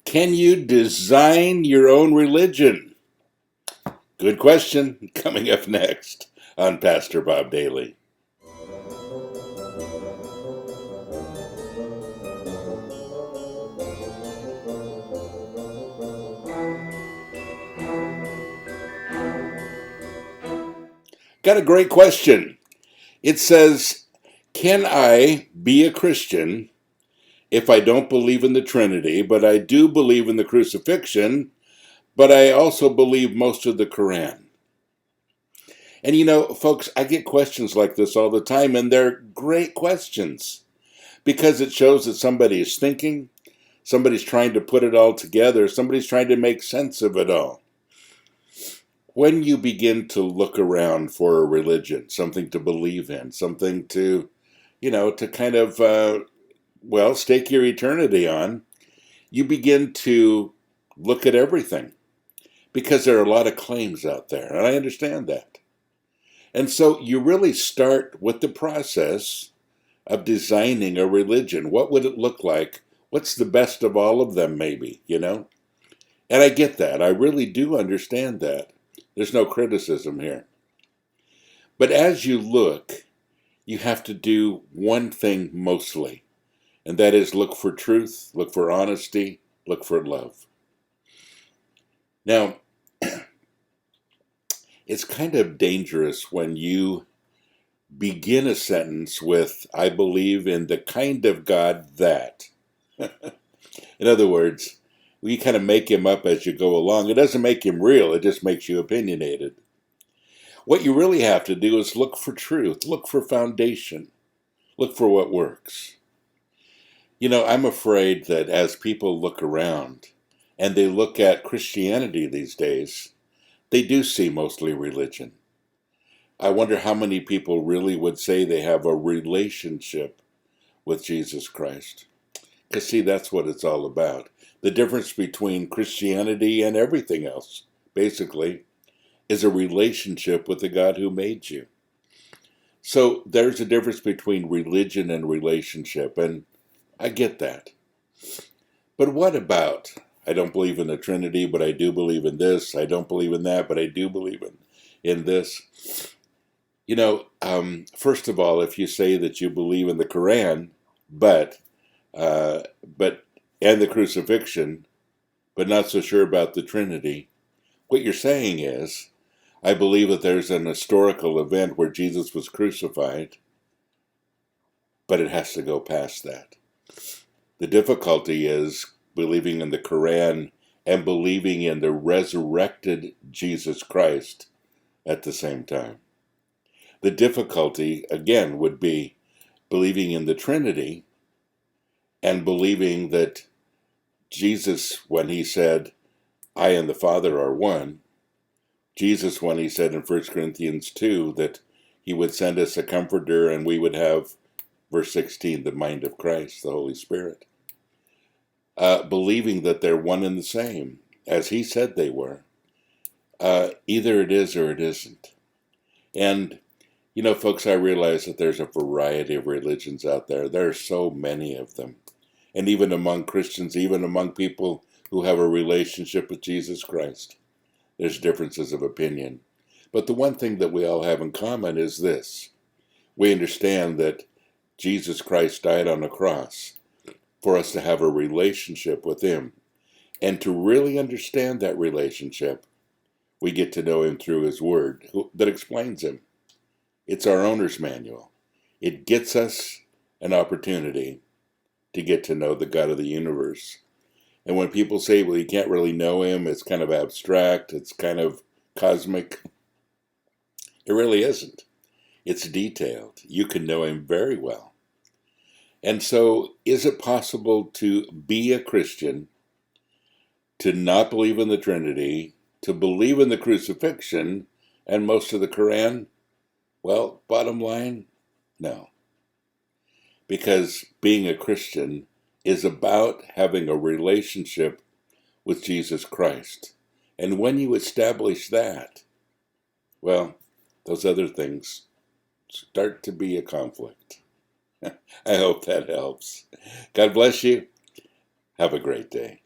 Can you design your own religion? Good question. Coming up next on Pastor Bob Daly. Got a great question. It says, can I be a Christian if I don't believe in the Trinity, but I do believe in the crucifixion, but I also believe most of the Quran? And you know, folks, I get questions like this all the time, and they're great questions because it shows that somebody is thinking, somebody's trying to put it all together, somebody's trying to make sense of it all. When you begin to look around for a religion, something to believe in, something to, to kind of, stake your eternity on, you begin to look at everything because there are a lot of claims out there, and I understand that. And so you really start with the process of designing a religion. What would it look like? What's the best of all of them, maybe, And I get that. I really do understand that. There's no criticism here. But as you look, you have to do one thing mostly, and that is look for truth, look for honesty, look for love. Now, it's kind of dangerous when you begin a sentence with, I believe in the kind of God that. In other words, you kind of make him up as you go along. It doesn't make him real, it just makes you opinionated. What you really have to do is look for truth, look for foundation, look for what works. I'm afraid that as people look around and they look at Christianity these days, they do see mostly religion. I wonder how many people really would say they have a relationship with Jesus Christ. Because, see, that's what it's all about. The difference between Christianity and everything else, basically, is a relationship with the God who made you. So there's a difference between religion and relationship, and I get that. But what about, I don't believe in the Trinity, but I do believe in this. I don't believe in that, but I do believe in this. First of all, if you say that you believe in the Quran, but and the crucifixion, but not so sure about the Trinity, what you're saying is, I believe that there's an historical event where Jesus was crucified, but it has to go past that. The difficulty is believing in the Quran and believing in the resurrected Jesus Christ at the same time. The difficulty, again, would be believing in the Trinity and believing that Jesus, when he said, I and the Father are one, Jesus, when he said in 1 Corinthians 2 that he would send us a comforter and we would have, verse 16, the mind of Christ, the Holy Spirit. Believing that they're one and the same, as he said they were. Either it is or it isn't. And, folks, I realize that there's a variety of religions out there. There are so many of them. And even among Christians, even among people who have a relationship with Jesus Christ, there's differences of opinion. But the one thing that we all have in common is this. We understand that Jesus Christ died on the cross for us to have a relationship with him. And to really understand that relationship, we get to know him through his word that explains him. It's our owner's manual. It gets us an opportunity to get to know the God of the universe. And when people say, well, you can't really know him, it's kind of abstract, it's kind of cosmic, it really isn't. It's detailed. You can know him very well. And so, is it possible to be a Christian, to not believe in the Trinity, to believe in the crucifixion and most of the Quran? Well, bottom line, no. Because being a Christian is about having a relationship with Jesus Christ. And when you establish that, well, those other things start to be a conflict. I hope that helps. God bless you. Have a great day.